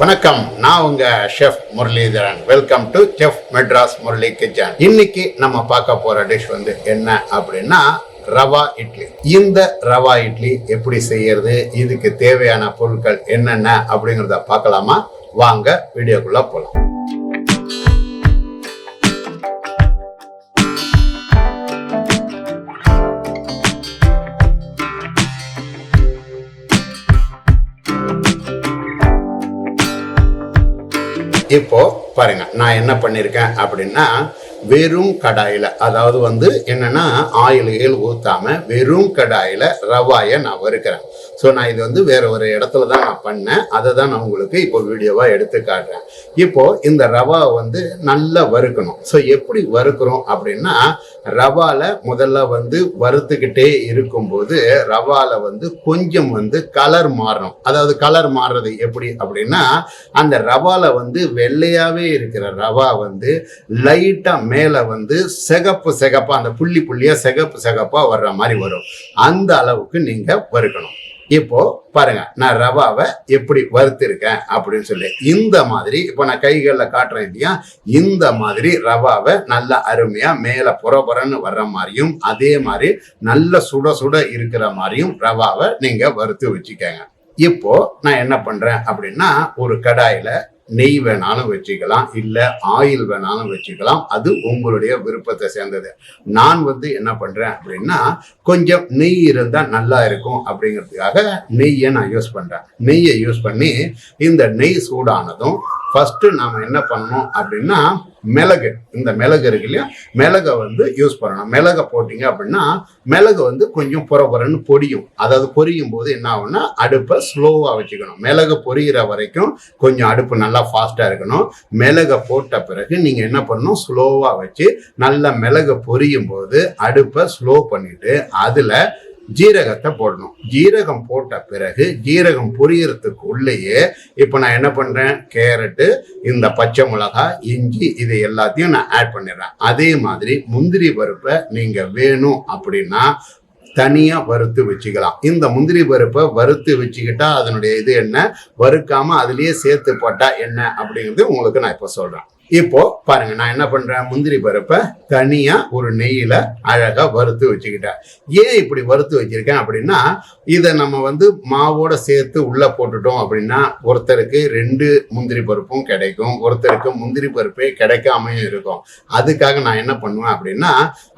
வணக்கம், நான் உங்க chef Muralidharan. Welcome to chef Madras Murali kitchen. இன்னைக்கு நம்ம பார்க்க போற டிஷ் என்ன அப்படின்னா ரவா இட்லி. இந்த ரவா இட்லி எப்படி செய்யறது, இதுக்கு தேவையான பொருட்கள் என்னென்ன அப்படிங்கறத பார்க்கலாமா? வாங்க வீடியோக்குள்ள போலாம். இப்போ பாருங்க, நான் என்ன பண்ணிருக்கேன் அப்படின்னா வெறும் கடாயில, அதாவது என்னன்னா ஆயில் ஊத்தாம வெறும் கடாயில ரவாயை நான் வறுக்கிறேன். ஸோ நான் இது வேற ஒரு இடத்துல தான் நான் பண்ணேன். அதை தான் நான் உங்களுக்கு இப்போ வீடியோவா எடுத்து காட்டுறேன். இப்போ இந்த ரவா நல்லா வறுக்கணும். ஸோ எப்படி வறுக்கிறோம் அப்படின்னா, ரவால முதல்ல வறுத்துக்கிட்டே இருக்கும்போது ரவால கொஞ்சம் கலர் மாறணும். அதாவது கலர் மாறுறது எப்படி அப்படின்னா, அந்த ரவால வெள்ளையாவே இருக்கிற ரவா லைட்டா மேல சிகப்பு சிகப்பா, அந்த புள்ளி புள்ளியா சிகப்பு சிகப்பா வர்ற மாதிரி வரும். அந்த அளவுக்கு நீங்க வறுக்கணும். இப்போ பாருங்க, நான் ரவாவை எப்படி வறுத்திருக்கேன் அப்படின்னு சொல்லி இந்த மாதிரி இப்போ நான் கைகள்ல காட்டுறேன் இல்லையா, இந்த மாதிரி ரவாவை நல்லா அருமையா மேல புறப்புறன்னு வர்ற மாதிரியும் அதே மாதிரி நல்ல சுட சுட இருக்கிற மாதிரியும் ரவாவை நீங்க வறுத்து வச்சுக்கங்க. இப்போ நான் என்ன பண்றேன் அப்படின்னா, ஒரு கடாயில நெய் வேணாலும் வச்சுக்கலாம், இல்ல ஆயில் வேணாலும் வச்சுக்கலாம். அது உங்களுடைய விருப்பத்தை சேர்ந்தது. நான் என்ன பண்றேன் அப்படின்னா, கொஞ்சம் நெய் இருந்தா நல்லா இருக்கும் அப்படிங்கிறதுக்காக நெய்யை நான் யூஸ் பண்றேன். நெய்யை யூஸ் பண்ணி இந்த நெய் சூடானதும் ஃபர்ஸ்ட் நாம என்ன பண்ணணும் அப்படின்னா, மிளகு, இந்த மிளகு இருக்கு இல்லையா, மிளகை யூஸ் பண்ணணும். மிளகை போட்டீங்க அப்படின்னா மிளகு கொஞ்சம் புறப்புறன்னு பொடியும். அதாவது பொரியும் போது என்ன ஆகும்னா, அடுப்பை ஸ்லோவா வச்சுக்கணும். மிளகு பொரியிற வரைக்கும் கொஞ்சம் அடுப்பு நல்லா ஃபாஸ்டா இருக்கணும். மிளகை போட்ட பிறகு நீங்க என்ன பண்ணணும், ஸ்லோவா வச்சு நல்லா மிளகு பொரியும் போது அடுப்பை ஸ்லோ பண்ணிட்டு அதுல ஜீரகத்தை போடணும். ஜீரகம் போட்ட பிறகு ஜீரகம் பொரியறதுக்கு உள்ளேயே இப்ப நான் என்ன பண்றேன், கேரட்டு, இந்த பச்சை மிளகாய், இஞ்சி, இது எல்லாத்தையும் நான் ஆட் பண்ணிடுறேன். அதே மாதிரி முந்திரி பருப்பை நீங்க வேணும் அப்படின்னா தனியா வறுத்து வச்சுக்கலாம். இந்த முந்திரி பருப்பை வறுத்து வச்சுக்கிட்டா அதனுடைய என்ன, வறுக்காம அதுலயே சேர்த்து போட்டா என்ன அப்படிங்கிறது உங்களுக்கு நான் இப்ப சொல்றேன். இப்போ பாருங்க, நான் என்ன பண்றேன், முந்திரி பருப்பை தனியா ஒரு நெய்யில அழகா வறுத்து வச்சுக்கிட்டேன். ஏன் இப்படி வறுத்து வச்சிருக்கேன் அப்படின்னா, இதை நம்ம மாவோட சேர்த்து உள்ள போட்டுட்டோம் அப்படின்னா ஒருத்தருக்கு 2 முந்திரி பருப்பும் கிடைக்கும், ஒருத்தருக்கு முந்திரி பருப்பே கிடைக்காமையும் இருக்கும். அதுக்காக நான் என்ன பண்ணுவேன் அப்படின்னா,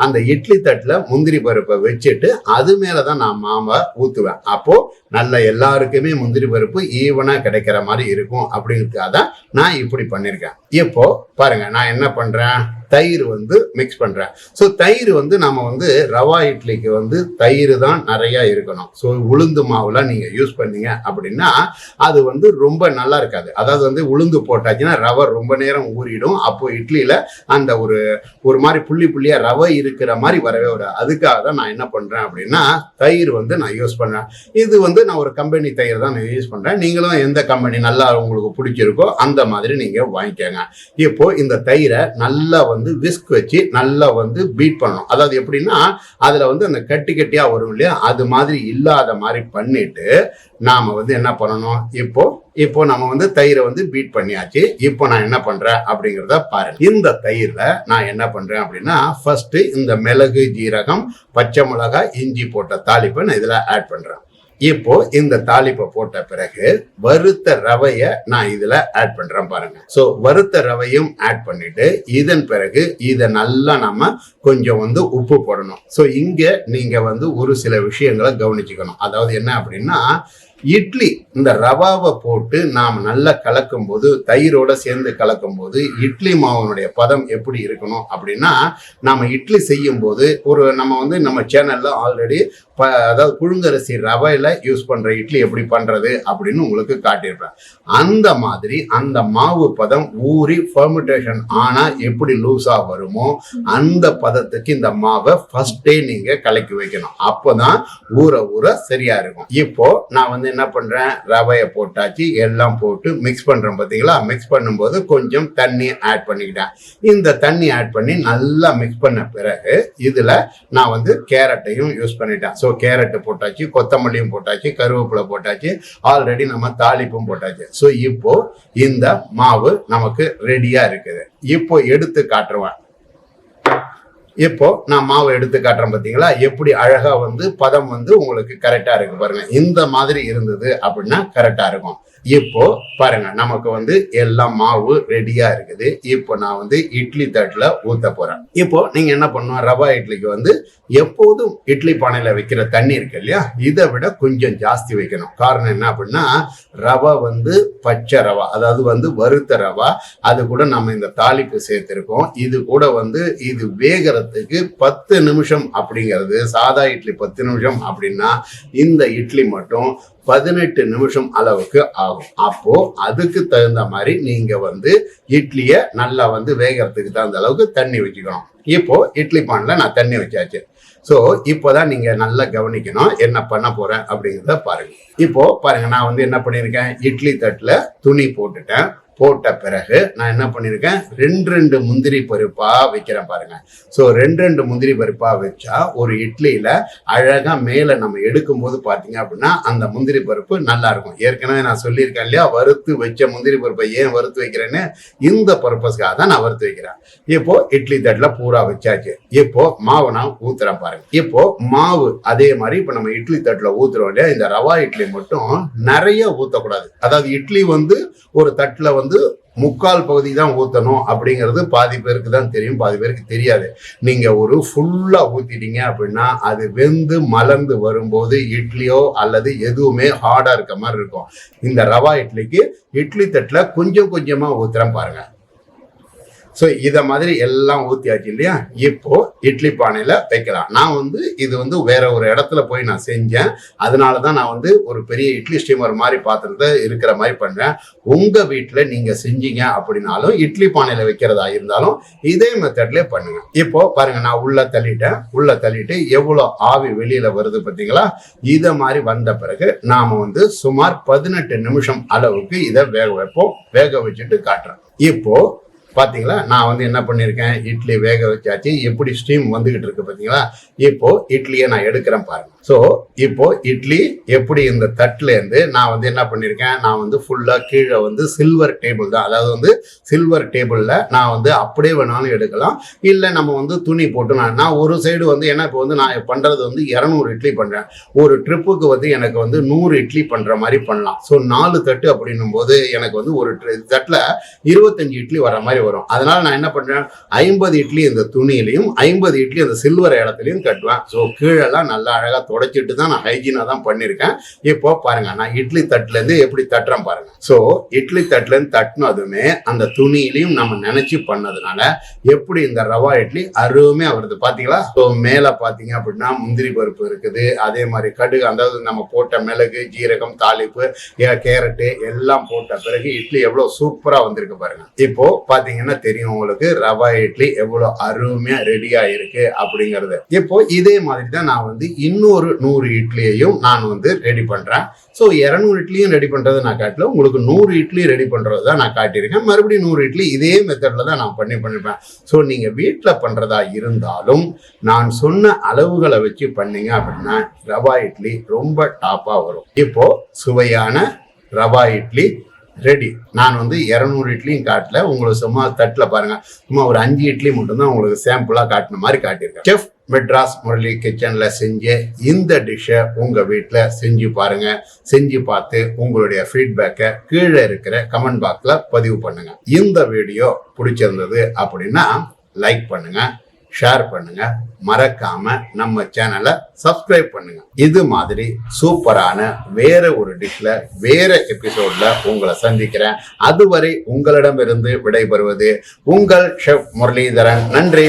அந்த இட்லி தட்டுல முந்திரி பருப்பை வச்சுட்டு அது மேலதான் நான் மாவை ஊத்துவேன். அப்போ நல்ல எல்லாருக்குமே முந்திரி பருப்பு ஈவனா கிடைக்கிற மாதிரி இருக்கும். அப்படிங்கிறதுக்காக நான் இப்படி பண்ணிருக்கேன். இப்போ பாருங்க, நான் என்ன பண்றேன், தயிர் மிக்ஸ் பண்றேன். ஸோ தயிர் நம்ம ரவா இட்லிக்கு தயிர் தான் நிறைய இருக்கணும். ஸோ உளுந்து மாவுல நீங்க யூஸ் பண்ணீங்க அப்படின்னா அது ரொம்ப நல்லா இருக்காது. அதாவது உளுந்து போட்டாச்சுன்னா ரவை ரொம்ப நேரம் ஊறிடும். அப்போ இட்லியில அந்த ஒரு மாதிரி புள்ளி புள்ளியா ரவை இருக்கிற மாதிரி வரவே வராது. அதுக்காக தான் நான் என்ன பண்றேன் அப்படின்னா, தயிர் நான் யூஸ் பண்றேன். இது நான் ஒரு கம்பெனி தயிர் தான் நான் யூஸ் பண்றேன். நீங்களும் எந்த கம்பெனி நல்லா உங்களுக்கு பிடிச்சிருக்கோ அந்த மாதிரி நீங்க வாங்கிக்கோங்க. இப்போ இந்த தயிரை நல்லா விஸ்க் வச்சு நல்லா பீட் பண்ணணும். அதாவது எப்படின்னா, அதுல அந்த கட்டி கட்டியா வரும் இல்லையா, அது மாதிரி இல்லாத மாதிரி பண்ணிட்டு நாம என்ன பண்ணணும், இப்போ நம்ம தயிரை பீட் பண்ணியாச்சு. இப்போ நான் என்ன பண்றேன் அப்படிங்கிறத பாருங்க. இந்த தயிர்ல நான் என்ன பண்றேன் அப்படின்னா, ஃபர்ஸ்ட் இந்த மிளகு, ஜீரகம், பச்சை மிளகாய், இஞ்சி போட்ட தாளிப்பை நான் இதுல ஆட் பண்றேன். இப்போ இந்த தாளிப்பை போட்ட பிறகு வறுத்த ரவைய நான் இதுல ஆட் பண்றேன் பாருங்க. சோ வறுத்த ரவையும் ஆட் பண்ணிட்டு இதன் பிறகு இதை நல்லா நம்ம கொஞ்சம் உப்பு போடணும். சோ இங்க நீங்க ஒரு சில விஷயங்களை கவனிச்சுக்கணும். அதாவது என்ன அப்படின்னா, இட்லி இந்த ரவாவை போட்டு நாம் நல்லா கலக்கும் போது, தயிரோட சேர்ந்து கலக்கும் போது இட்லி மாவுனுடைய பதம் எப்படி இருக்கணும் அப்படின்னா, நாம இட்லி செய்யும் போது நம்ம சேனல்ல ஆல்ரெடி அதாவது புழுங்கரிசி ரவையில யூஸ் பண்ற இட்லி எப்படி பண்றது அப்படின்னு உங்களுக்கு காட்டியிருப்பேன். அந்த மாதிரி அந்த மாவு பதம் ஊறி ஃபெர்மெண்டேஷன் ஆனா எப்படி லூஸா வருமோ அந்த பதத்துக்கு இந்த மாவை ஃபர்ஸ்டே நீங்க கலக்கி வைக்கணும். அப்போதான் ஊற ஊற சரியா இருக்கும். இப்போ நான் வந்து என்ன பண்றேன், ரவையை போட்டாச்சு, எல்லாம் போட்டு மிக்ஸ் பண்றேன். பார்த்தீங்களா, மிக்ஸ் பண்ணும்போது கொஞ்சம் தண்ணி ஆட் பண்ணிக்கிட்டேன். இந்த தண்ணி ஆட் பண்ணி நல்லா மிக்ஸ் பண்ண பிறகு இதுல நான் வந்து கேரட்டையும் யூஸ் பண்ணிட்டேன். ஸோ கேரட் போட்டாச்சு, கொத்தமல்லியும் போட்டாச்சு, கருவேப்பிலை போட்டாச்சு, ஆல்ரெடி நம்ம தாளிப்பும் போட்டாச்சு. ஸோ இப்போ இந்த மாவு நமக்கு ரெடியா இருக்குது. இப்போ எடுத்து காட்டுருவேன். இப்போ நான் மாவு எடுத்து காட்டுறேன். பார்த்தீங்களா, எப்படி அழகா வந்து பதம் வந்து உங்களுக்கு கரெக்டா இருக்கு பாருங்க. இந்த மாதிரி இருந்தது அப்படின்னா கரெக்டா இருக்கும். இப்போ பாருங்க, நமக்கு வந்து எல்லாம் மாவு ரெடியா இருக்குது. இப்போ நான் வந்து இட்லி தட்டுல ஊத்த போறேன். இப்போ நீங்க என்ன பண்ணுவோம், ரவா இட்லிக்கு வந்து எப்போதும் இட்லி பானையில வைக்கிற தண்ணி இருக்கு இல்லையா, இதை விட கொஞ்சம் ஜாஸ்தி வைக்கணும். காரணம் என்ன அப்படின்னா, ரவா வந்து பச்சை ரவா, அதாவது வந்து வறுத்த ரவா, அது கூட நம்ம இந்த தாளிப்பு சேர்த்திருக்கோம். இது கூட வந்து இது வேகிறதுக்கு 10 நிமிஷம் அப்படிங்கிறது, சாதா இட்லி 10 நிமிஷம் அப்படின்னா இந்த இட்லி மட்டும் 18 நிமிஷம் அளவுக்கு ஆகும். அப்போ அதுக்கு தகுந்த மாதிரி நீங்க வந்து இட்லிய நல்லா வந்து வேகிறதுக்கு தகுந்த அளவுக்கு தண்ணி வச்சுக்கணும். இப்போ இட்லி பான்ல நான் தண்ணி வச்சாச்சு. ஸோ இப்போதான் நீங்க நல்லா கவனிக்கணும் என்ன பண்ண போறேன் அப்படிங்கிறத பாருங்க. இப்போ பாருங்க, நான் வந்து என்ன பண்ணியிருக்கேன், இட்லி தட்டுல துணி போட்டுட்டேன். போட்ட பிறகு நான் என்ன பண்ணியிருக்கேன், 2 முந்திரி பருப்பா வைக்கிறேன் பாருங்க. ஸோ 2 முந்திரி பருப்பா வச்சா ஒரு இட்லியில அழகா மேல நம்ம எடுக்கும் போது பாத்தீங்க அப்படின்னா அந்த முந்திரி பருப்பு நல்லா இருக்கும். ஏற்கனவே நான் சொல்லியிருக்கேன் இல்லையா, வறுத்து வச்ச முந்திரி பருப்பை ஏன் வறுத்து வைக்கிறேன்னு, இந்த பர்பஸ்க்காக தான் நான் வறுத்து வைக்கிறேன். இப்போ இட்லி தட்டுல பூரா வச்சாச்சு. இப்போ மாவு நான் ஊத்துறேன் பாருங்க. இப்போ மாவு அதே மாதிரி இப்போ நம்ம இட்லி தட்டுல ஊத்துறோம் இல்லையா, இந்த ரவா இட்லி மட்டும் நிறைய ஊத்தக்கூடாது. அதாவது இட்லி வந்து ஒரு தட்டுல வந்து முக்கால் பகுதி தான் ஊத்தணும் அப்படிங்கிறது பாதி பேருக்கு தான் தெரியும், பாதி பேருக்கு தெரியாது. நீங்க ஒரு ஃபுல்லா ஊத்திட்டீங்க அப்படின்னா அது வெந்து மலர்ந்து வரும்போது இட்லியோ அல்லது எதுவுமே ஹார்டா இருக்க மாதிரி இருக்கும். இந்த ரவா இட்லிக்கு இட்லி தட்டுல கொஞ்சம் கொஞ்சமா ஊத்துறேன் பாருங்க. ஸோ இதை மாதிரி எல்லாம் ஊற்றியாச்சு இல்லையா, இப்போ இட்லி பானையில் வைக்கலாம். நான் வந்து இது வந்து வேற ஒரு இடத்துல போய் நான் செஞ்சேன். அதனால தான் நான் வந்து ஒரு பெரிய இட்லி ஸ்டீமர் மாதிரி பாத்திரத்தை இருக்கிற மாதிரி பண்ணுறேன். உங்கள் வீட்டில் நீங்கள் செஞ்சீங்க அப்படின்னாலும் இட்லி பானையில் வைக்கிறதா இருந்தாலும் இதே மெத்தட்லேயே பண்ணுங்க. இப்போ பாருங்க, நான் உள்ள தள்ளிட்டு எவ்வளோ ஆவி வெளியில் வருது பார்த்தீங்களா. இதை மாதிரி வந்த பிறகு நாம் வந்து சுமார் 18 நிமிஷம் அளவுக்கு இதை வேக வைப்போம். வேக வச்சுட்டு காட்டுறேன். இப்போ பாத்தீங்களா, நான் வந்து என்ன பண்ணிருக்கேன், இட்லி வேக வச்சாச்சு. எப்படி ஸ்டீம் வந்துகிட்டு இருக்கு பாத்தீங்களா. இப்போ இட்லியை நான் எடுக்கிறேன் பாருங்க. ஸோ இப்போ இட்லி எப்படி இந்த தட்டுல இருந்து நான் வந்து என்ன பண்ணிருக்கேன், நான் வந்து ஃபுல்லா கீழே வந்து சில்வர் டேபிள் தான், அதாவது வந்து சில்வர் டேபிள்ல நான் வந்து அப்படியே வேணாலும் எடுக்கலாம், இல்லை நம்ம வந்து துணி போட்டு நான் ஒரு சைடு வந்து ஏன்னா இப்போ வந்து நான் பண்றது வந்து 200 இட்லி பண்றேன். ஒரு ட்ரிப்புக்கு வந்து எனக்கு வந்து 100 இட்லி பண்ற மாதிரி பண்ணலாம். ஸோ 4 தட்டு அப்படின்னும் போது எனக்கு வந்து ஒரு தட்டுல 25 இட்லி வர மாதிரி வரும். அதனால நான் என்ன பண்றேன், 50 இட்லி இந்த துணியிலையும் 50 இட்லி அந்த சில்வர் இடத்துலையும் கட்டுவேன். ஸோ கீழெல்லாம் நல்லா அழகா தொடச்சிட்டு தான் நான் ஹைஜீனா தான் பண்ணிருக்கேன். இப்போ பாருங்க, நான் இட்லி தட்டுல இருந்து எப்படி தட்டுறேன் பாருங்க. ஸோ இட்லி தட்டுல இருந்து தட்டினதுமே அந்த துணியிலையும் நம்ம நினைச்சு பண்ணதுனால எப்படி இந்த ரவா இட்லி அருமையா வருது பாத்தீங்களா. ஸோ மேல பாத்தீங்க அப்படின்னா முந்திரி பருப்பு இருக்குது, அதே மாதிரி கடுகு, அதாவது நம்ம போட்ட மிளகு, ஜீரகம், தாளிப்பு, கேரட்டு எல்லாம் போட்ட பிறகு இட்லி எவ்வளவு சூப்பரா வந்திருக்கு பாருங்க. இப்போ பாத்தீங்கன்னா தெரியும் உங்களுக்கு ரவா இட்லி எவ்வளவு அருமையா ரெடியா இருக்கு அப்படிங்கிறது. இப்போ இதே மாதிரி தான் நான் வந்து இன்னொரு 100 இட்லியையும் நான் வந்து ரெடி பண்றேன். ஸோ 200 இட்லியும் ரெடி பண்றது நான் காட்டல, உங்களுக்கு 100 இட்லி ரெடி பண்றது தான் நான் காட்டியிருக்கேன். மறுபடியும் 100 இட்லி இதே மெத்தட்ல தான் நான் பண்ணிருப்பேன். ஸோ நீங்க வீட்டில் பண்றதா இருந்தாலும் நான் சொன்ன அளவுகளை வச்சு பண்ணீங்க அப்படின்னா ரவா இட்லி ரொம்ப டாப்பா வரும். இப்போ சுவையான ரவா இட்லி ரெடி. நான் வந்து 200 இட்லியும் காட்டல, உங்களுக்கு சும்மா தட்டுல பாருங்க, சும்மா ஒரு 5 இட்லி மட்டும்தான் உங்களுக்கு சாம்பிளா காட்டின மாதிரி காட்டியிருக்கேன். செஃப் மெட்ராஸ் முரளி கிச்சன்ல செஞ்ச இந்த டிஷ்ஷை உங்க வீட்டுல செஞ்சு பாருங்க. செஞ்சு பார்த்து உங்களுடைய ஃபீட்பேக்கை கீழே இருக்கிற கமெண்ட் பாக்ஸ்ல பதிவு பண்ணுங்க. இந்த வீடியோ பிடிச்சிருந்தது அப்படின்னா லைக் பண்ணுங்க, ஷேர் பண்ணுங்க, மறக்காம நம்ம சேனலை சப்ஸ்கிரைப் பண்ணுங்க. இது மாதிரி சூப்பரான வேற ஒரு டிஷ்ல வேற எபிசோட்ல உங்களை சந்திக்கிறேன். அதுவரை உங்களிடமிருந்து விடைபெறுவது உங்கள் ஷெஃப் முரளிதரன். நன்றி.